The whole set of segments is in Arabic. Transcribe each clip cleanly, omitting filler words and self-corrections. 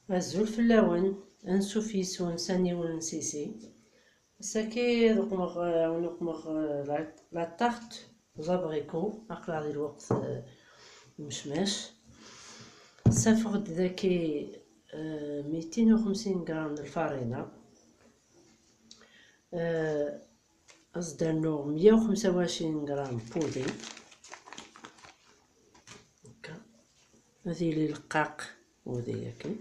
azul fell-awen, ansuf yes-wen sani-wen Sisi. Ass-agi ad nqemmeɣ la tarte aux abricots aql-aɣ di lweqt mecmac. Safeɣ-d daki 250 غرام د الفارينة. أزيد درنو 125 غرام بودي هكا. هذي لي لقاق وهذي ياكي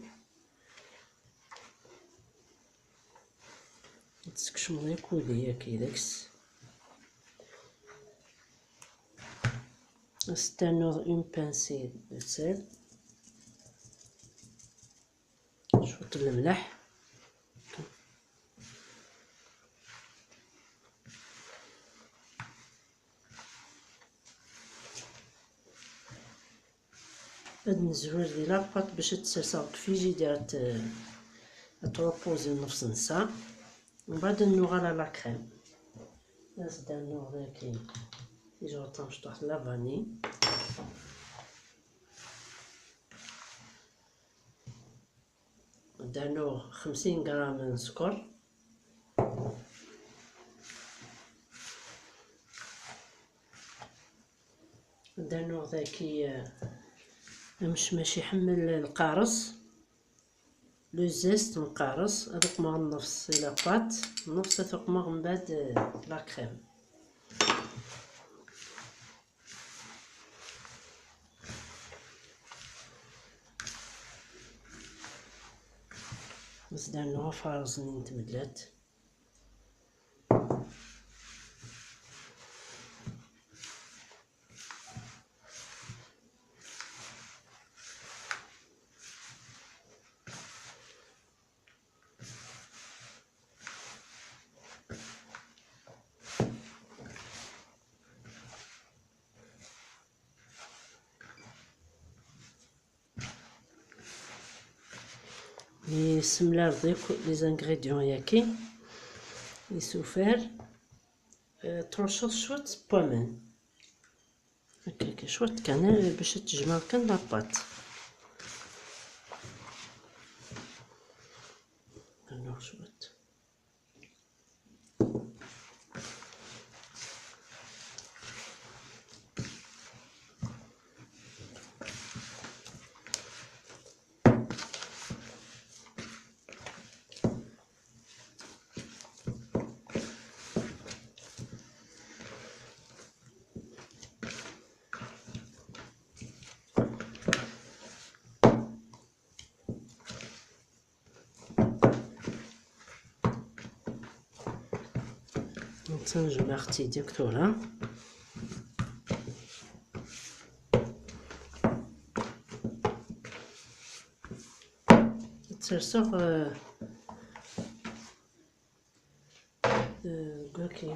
تسكشمو ياك وهذي ياكي داكس. نستنو اون بانسي دو سيل، شوط الملح، هاد الزوار ديال لاباط باش تسرسا في الفريجيدير تروبوزي نص ساعة، ومن بعد نوغ على لا كريم. نزيد نوغ داكي يجو تنشطح لا فاني، درنو 50 غرام من سكر، درنو داكي مشماش يحمل القارص، لو زيست مقارص هذاك مع النفس الى بات النفس هذاك من بعد لا كريم. درنوها فارزنين تمدلات. يسملا رضيك لي زانغريديون ياكي يسوفر ترشط شوية بومن هكاك شوية كنال باش تجمع كان لاباط. درنو شوية تنجمع اختي ديكتورا. تسرسوغ كي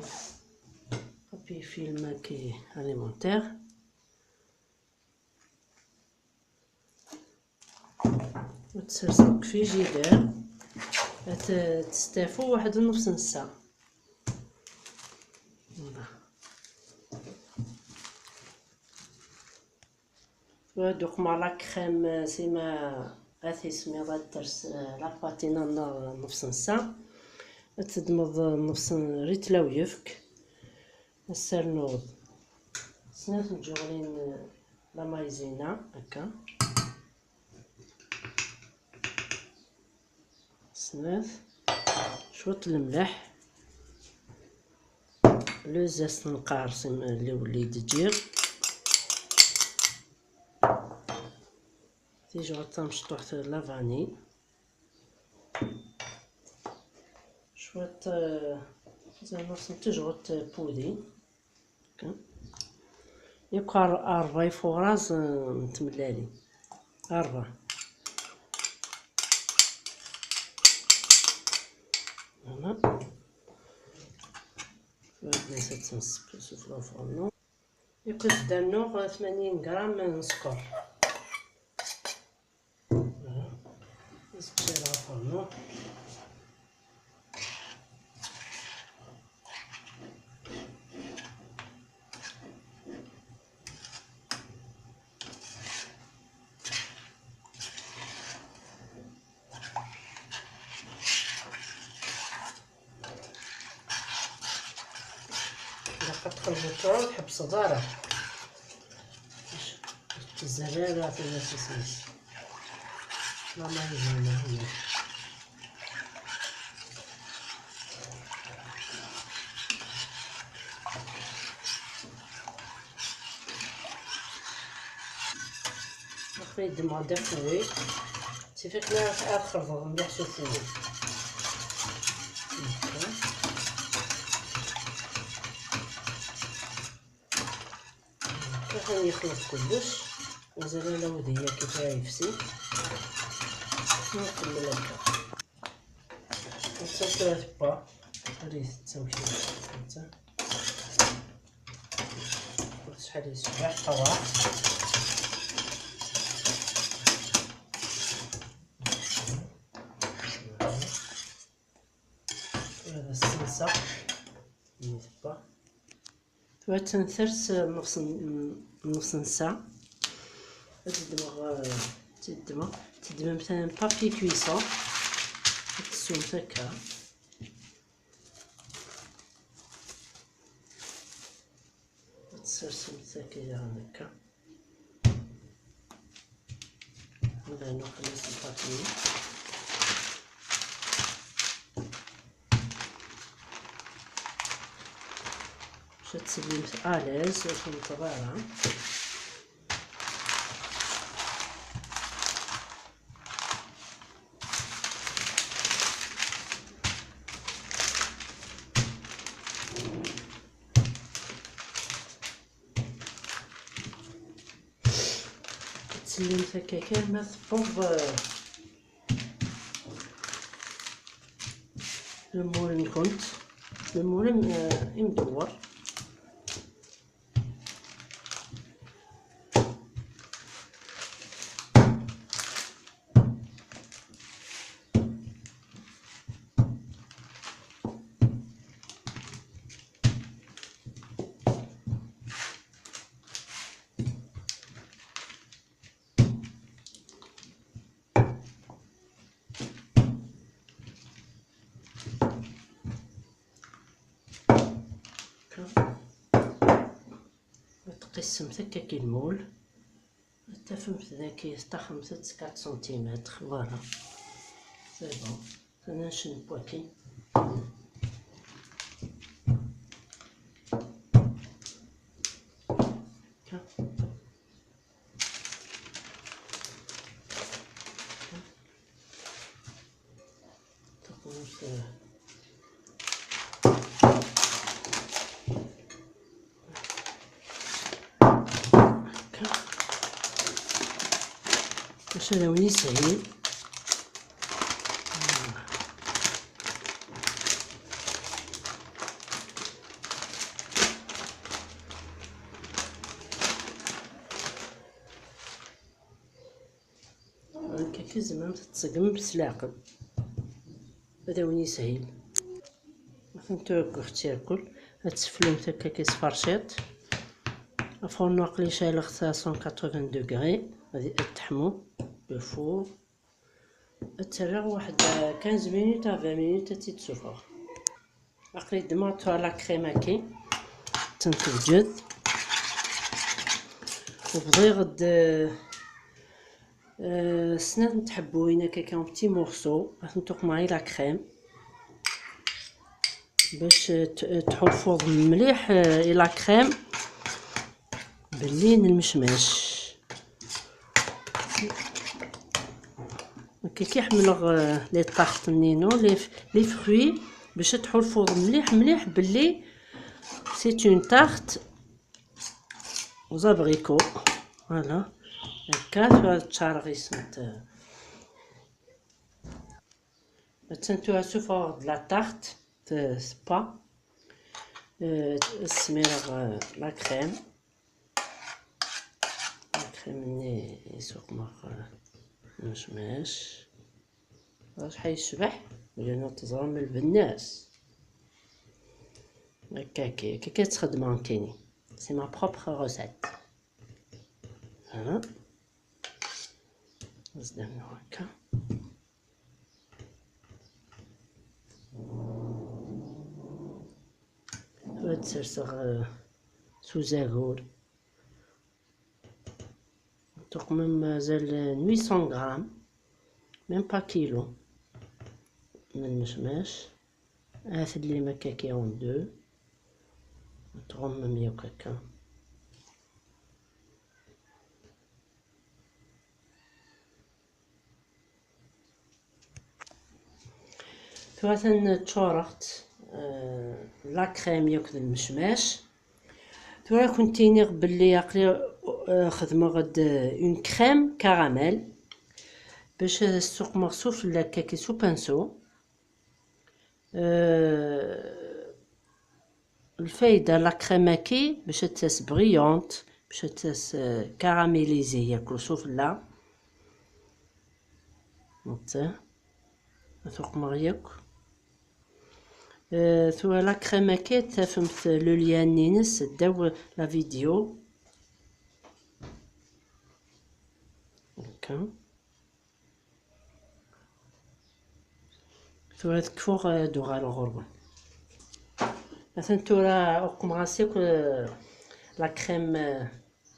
بابي فيلم كي اليمونتير وتسرسوغ في جدار تستافو واحد نص ساعة. دوك مع لا كريم سيما اثي سميضة ترس لاباطينا نص ساعة تدمض نص ريت لا ويفك السرنوض سنات الجغلين لا مايزينا هكا سنات شوية الملح لو زاست نقارص اللي وليد تجير تيجي تنشطو حتى لا فاني شوية زعما تجغط بودي هكا يبقى 4 فوراز متملالين 4 هنا نسيت نسفلو الفرن. يبقى درنو 80 غرام من سكر نسبسيلها الفرن. تخلطوها وتحبسوا ضارة الزبالة في الأساس لا ما يجينا هنا. après demander fouet c'est fait que là أخرج مليح شوفوا غادي يخلط كلش مازال انا وديا كيفاه يفسي نكمل هكا نتصل 3 با غادي تساوي شي شحال يسبح طواف هذا الصلصه نتبع تنثرس نص ساعة تدمغ مثلا بابي كويسون تسوم هكا تسرسم هكا هكا ولا نخلص البابي باش تسلي آلاز وتكون طبارة تسلي هكا كامل ثبوب المول كنت المول مدور تقسم هكا كي المول حتى فهمت ذاك حتى 5 سنتيمتر فوالا سي بون انا نشد بواكي باش هذا وني سهيل هكا زعما تتسقم بسلاقل هذا وني سهيل مثلا تاكل تسفلو هكا كيصفرشيط الفرن عقلي شايل 180 دوغري غادي تحمو لو فور تسرع واحد 15 مينوت 20 مينوت تيتسوفر عقلي دمرت على كريماكي تنتوجد وبغي غد سنات نتحبو هنا كيكون بتي مورسو نتوق معايا لا كريم باش تحول فوق مليح الى كريم باللين المشماش كيحملوا لي طارت نينو لي فروي باش تحول فوق مليح باللي سي اون طارت aux abricots voilà هكا تشارغي سمت تسنتوها سوفا د لا طارت سبا السميرة لا كريم ني يسوق مع مشماش شحال يشبح ولا تزرم البناس هكاكي تخدم هانتيني سي ما بروبر روسيت ها نزدمو هكا تسرسغ سوزاغور تقمم مازال 800 غرام ميم با كيلو من المشماش. هاث اللي مكاكيون دو تغمم ياك هكا. ثلاثا تشورت لا كريم ياك المشماش. توا كنتيني بلي عقلي خدمة غد اون كريم كراميل باش السوق مغسوف لكاكي سو بانسو. الفايدة لا كريماكي باش تاس بريونت باش تاس كراميليزي ياكلو سوفلا نتا ثوق مغياك. ثوا لا كريماكي تفهمت لو ليان نينس داو لا فيديو هكا. ثوا تكفوغ دوغا الغربة مثلا تورا اوكم غاسيك لا كريم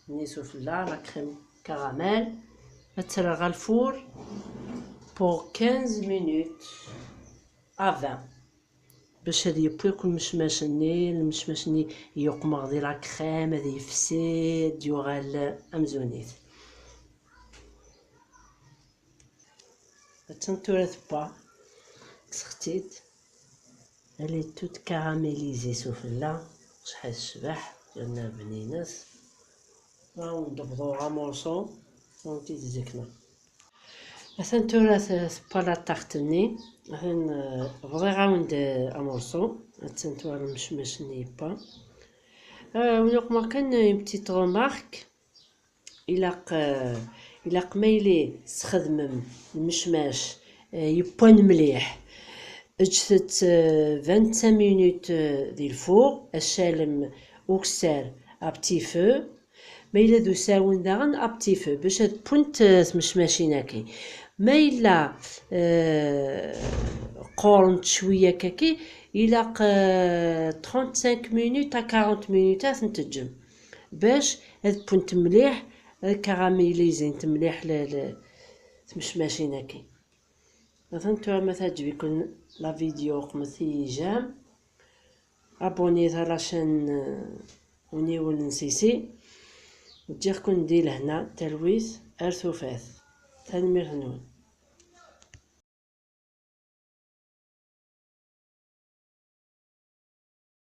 نيسو فلا لا كريم كراميل ترغى الفور بور 15 مينوت ا 20 باش هادي يكون المشماشني يقمغ دي لا كريم هادي يفسد يوغال امزونيت. تنتورا ثبا سختيت elle est toute caramélisée سفلى شحال الشبح درنا بنينات ونضبطوها مورسو ونتيزكنا. مثلا تورا سبا لا تارتني مثلا بغي غاوند امورسو تنتورا المشماشني با ولوك ما كان اون بتيت رومارك إلا ميلي تخدمم المشماش يبون مليح اجثت 25 مينوت دي الفوق الشالم اوكسار ابتي فو ما إلا دو ساون داغن ابتي فو باش تبونت مشماشيناكي. ما إلا قورنت شويه كاكي إلا 35 مينوت ا 40 مينوت تنتجم باش هاد بونت مليح كراميليزي مليح مشماشيناكي. مثلا نتوما ما تعجبكم لا فيديو قمتي جام ابونيت على لاشين ونيول نسيسي وتجيكم ندير هنا تلويث ارثوفاث تنمير هنون.